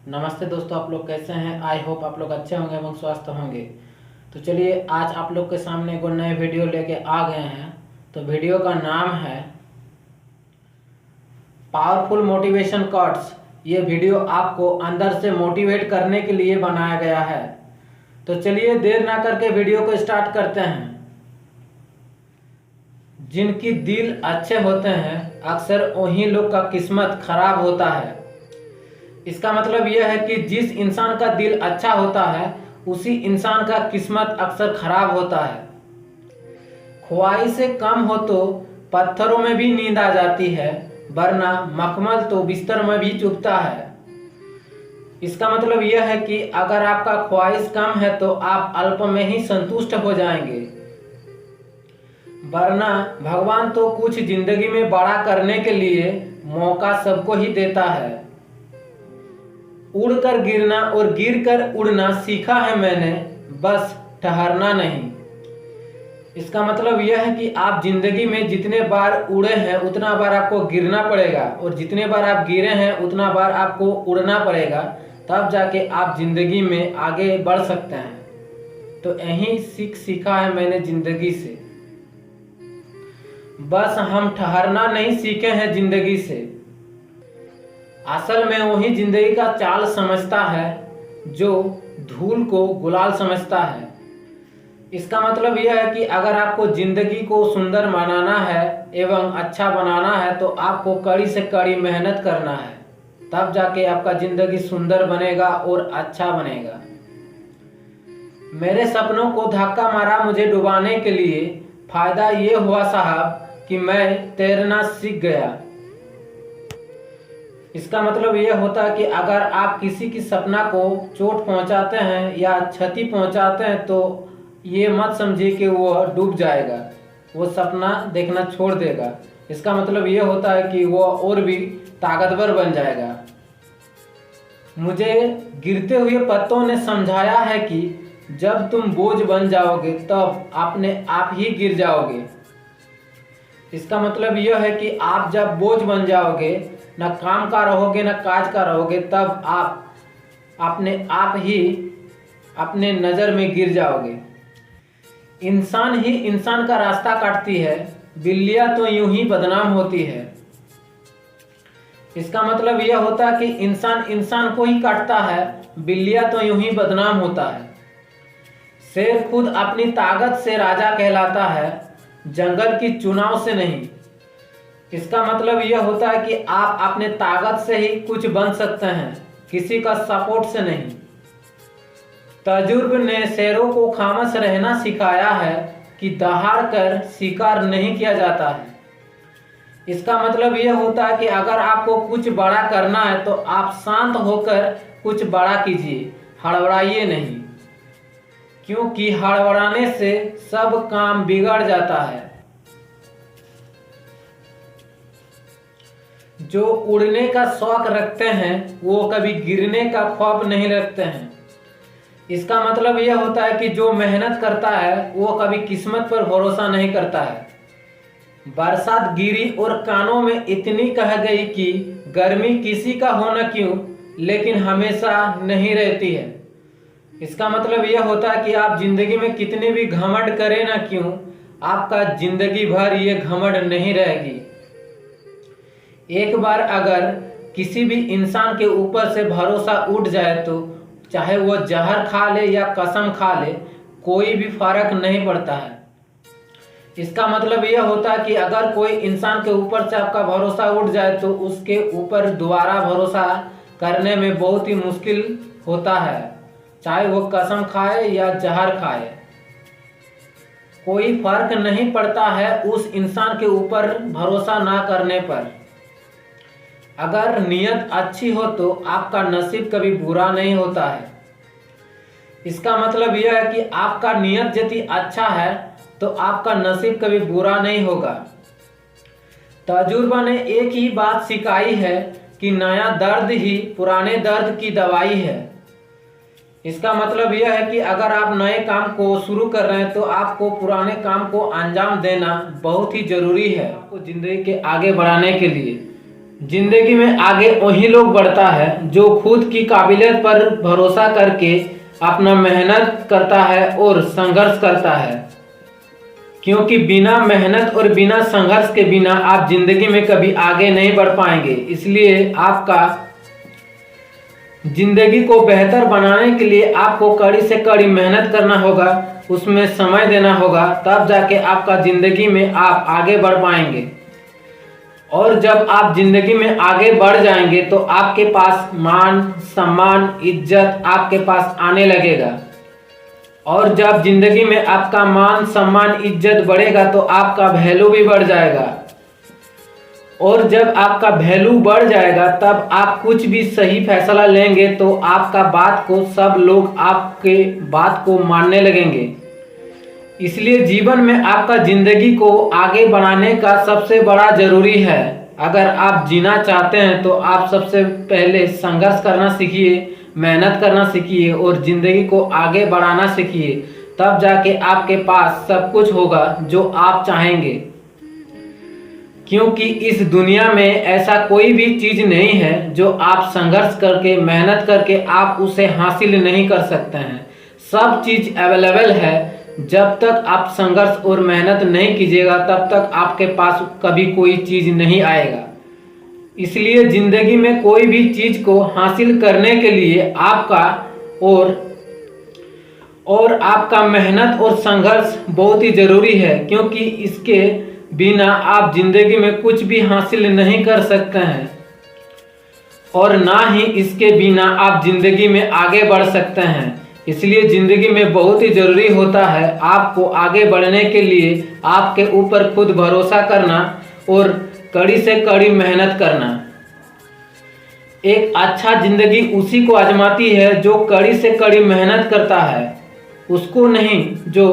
नमस्ते दोस्तों, आप लोग कैसे हैं। आई होप आप लोग अच्छे होंगे एवं स्वस्थ होंगे। तो चलिए आज आप लोग के सामने एक नए वीडियो लेके आ गए हैं। तो वीडियो का नाम है पावरफुल मोटिवेशन कोट्स। ये वीडियो आपको अंदर से मोटिवेट करने के लिए बनाया गया है। तो चलिए देर ना करके वीडियो को स्टार्ट करते हैं। जिनकी दिल अच्छे होते हैं अक्सर वही लोग का किस्मत खराब होता है। इसका मतलब यह है कि जिस इंसान का दिल अच्छा होता है उसी इंसान का किस्मत अक्सर खराब होता है। ख्वाहिशें कम हो तो पत्थरों में भी नींद आ जाती है, वरना मखमल तो बिस्तर में भी चुभता है। इसका मतलब यह है कि अगर आपका ख्वाहिश कम है तो आप अल्प में ही संतुष्ट हो जाएंगे, वरना भगवान तो कुछ जिंदगी में बड़ा करने के लिए मौका सबको ही देता है। उड़कर गिरना और गिरकर उड़ना सीखा है मैंने, बस ठहरना नहीं। इसका मतलब यह है कि आप जिंदगी में जितने बार उड़े हैं उतना बार आपको गिरना पड़ेगा, और जितने बार आप गिरे हैं उतना बार आपको उड़ना पड़ेगा, तब जाके आप जिंदगी में आगे बढ़ सकते हैं। तो यही सीखा है मैंने जिंदगी से। बस हम ठहरना नहीं सीखे हैं जिंदगी से। असल में वही जिंदगी का चाल समझता है जो धूल को गुलाल समझता है। इसका मतलब यह है कि अगर आपको जिंदगी को सुंदर बनाना है एवं अच्छा बनाना है तो आपको कड़ी से कड़ी मेहनत करना है, तब जाके आपका जिंदगी सुंदर बनेगा और अच्छा बनेगा। मेरे सपनों को धक्का मारा मुझे डुबाने के लिए, फायदा ये हुआ साहब कि मैं तैरना सीख गया। इसका मतलब यह होता है कि अगर आप किसी की सपना को चोट पहुंचाते हैं या क्षति पहुंचाते हैं तो ये मत समझिए कि वो डूब जाएगा, वो सपना देखना छोड़ देगा। इसका मतलब यह होता है कि वो और भी ताकतवर बन जाएगा। मुझे गिरते हुए पत्तों ने समझाया है कि जब तुम बोझ बन जाओगे तब अपने आप ही गिर जाओगे। इसका मतलब यह है कि आप जब बोझ बन जाओगे, न काम का रहोगे न काज का रहोगे, तब आप अपने आप ही अपने नज़र में गिर जाओगे। इंसान ही इंसान का रास्ता काटती है, बिल्लियां तो यूं ही बदनाम होती है। इसका मतलब यह होता है कि इंसान इंसान को ही काटता है, बिल्लियां तो यूं ही बदनाम होता है। शेर खुद अपनी ताकत से राजा कहलाता है, जंगल की चुनाव से नहीं। इसका मतलब यह होता है कि आप अपने ताकत से ही कुछ बन सकते हैं, किसी का सपोर्ट से नहीं। तजुर्बे ने शेरों को खामोश रहना सिखाया है कि दहाड़ कर शिकार नहीं किया जाता है। इसका मतलब यह होता है कि अगर आपको कुछ बड़ा करना है तो आप शांत होकर कुछ बड़ा कीजिए, हड़बड़ाइए नहीं, क्योंकि हड़बड़ाने से सब काम बिगड़ जाता है। जो उड़ने का शौक रखते हैं वो कभी गिरने का ख्वाब नहीं रखते हैं। इसका मतलब यह होता है कि जो मेहनत करता है वो कभी किस्मत पर भरोसा नहीं करता है। बरसात गिरी और कानों में इतनी कह गई कि गर्मी किसी का हो न क्यों, लेकिन हमेशा नहीं रहती है। इसका मतलब यह होता है कि आप जिंदगी में कितने भी घमंड करें ना क्यों, आपका जिंदगी भर ये घमंड नहीं रहेगी। एक बार अगर किसी भी इंसान के ऊपर से भरोसा उठ जाए तो चाहे वो जहर खा ले या कसम खा ले, कोई भी फर्क नहीं पड़ता है। इसका मतलब यह होता है कि अगर कोई इंसान के ऊपर से आपका भरोसा उठ जाए तो उसके ऊपर दोबारा भरोसा करने में बहुत ही मुश्किल होता है, चाहे वो कसम खाए या जहर खाए। कोई फर्क नहीं पड़ता है उस इंसान के ऊपर भरोसा ना करने पर। अगर नीयत अच्छी हो तो आपका नसीब कभी बुरा नहीं होता है। इसका मतलब यह है कि आपका नीयत यदि अच्छा है तो आपका नसीब कभी बुरा नहीं होगा। तजुर्बा ने एक ही बात सिखाई है कि नया दर्द ही पुराने दर्द की दवाई है। इसका मतलब यह है कि अगर आप नए काम को शुरू कर रहे हैं तो आपको पुराने काम को अंजाम देना बहुत ही जरूरी है, आपको जिंदगी के आगे बढ़ाने के लिए। जिंदगी में आगे वही लोग बढ़ता है जो खुद की काबिलियत पर भरोसा करके अपना मेहनत करता है और संघर्ष करता है, क्योंकि बिना मेहनत और बिना संघर्ष के बिना आप जिंदगी में कभी आगे नहीं बढ़ पाएंगे। इसलिए आपका जिंदगी को बेहतर बनाने के लिए आपको कड़ी से कड़ी मेहनत करना होगा, उसमें समय देना होगा, तब जाके आपका जिंदगी में आप आगे बढ़ पाएंगे। और जब आप जिंदगी में आगे बढ़ जाएंगे तो आपके पास मान सम्मान इज्जत आपके पास आने लगेगा। और जब जिंदगी में आपका मान सम्मान इज्जत बढ़ेगा तो आपका वैल्यू भी बढ़ जाएगा। और जब आपका वैल्यू बढ़ जाएगा तब आप कुछ भी सही फैसला लेंगे तो आपका बात को सब लोग आपके बात को मानने लगेंगे। इसलिए जीवन में आपका जिंदगी को आगे बढ़ाने का सबसे बड़ा जरूरी है। अगर आप जीना चाहते हैं तो आप सबसे पहले संघर्ष करना सीखिए, मेहनत करना सीखिए और जिंदगी को आगे बढ़ाना सीखिए, तब जाके आपके पास सब कुछ होगा जो आप चाहेंगे। क्योंकि इस दुनिया में ऐसा कोई भी चीज नहीं है जो आप संघर्ष करके मेहनत करके आप उसे हासिल नहीं कर सकते हैं। सब चीज अवेलेबल है। जब तक आप संघर्ष और मेहनत नहीं कीजिएगा तब तक आपके पास कभी कोई चीज नहीं आएगा। इसलिए जिंदगी में कोई भी चीज को हासिल करने के लिए आपका और आपका मेहनत और संघर्ष बहुत ही जरूरी है, क्योंकि इसके बिना आप जिंदगी में कुछ भी हासिल नहीं कर सकते हैं और ना ही इसके बिना आप जिंदगी में आगे बढ़ सकते हैं। इसलिए जिंदगी में बहुत ही जरूरी होता है आपको आगे बढ़ने के लिए आपके ऊपर खुद भरोसा करना और कड़ी से कड़ी मेहनत करना। एक अच्छा जिंदगी उसी को आजमाती है जो कड़ी से कड़ी मेहनत करता है, उसको नहीं जो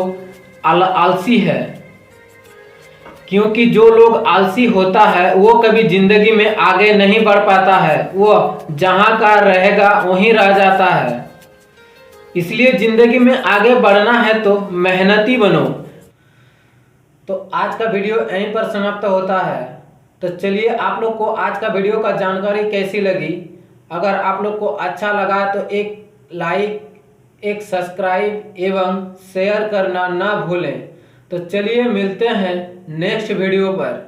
आलसी है। क्योंकि जो लोग आलसी होता है वो कभी जिंदगी में आगे नहीं बढ़ पाता है, वो जहां का रहेगा वहीं रह जाता है। इसलिए जिंदगी में आगे बढ़ना है तो मेहनती बनो। तो आज का वीडियो यहीं पर समाप्त होता है। तो चलिए, आप लोग को आज का वीडियो का जानकारी कैसी लगी? अगर आप लोग को अच्छा लगा तो एक लाइक, एक सब्सक्राइब एवं शेयर करना ना भूलें। तो चलिए मिलते हैं नेक्स्ट वीडियो पर।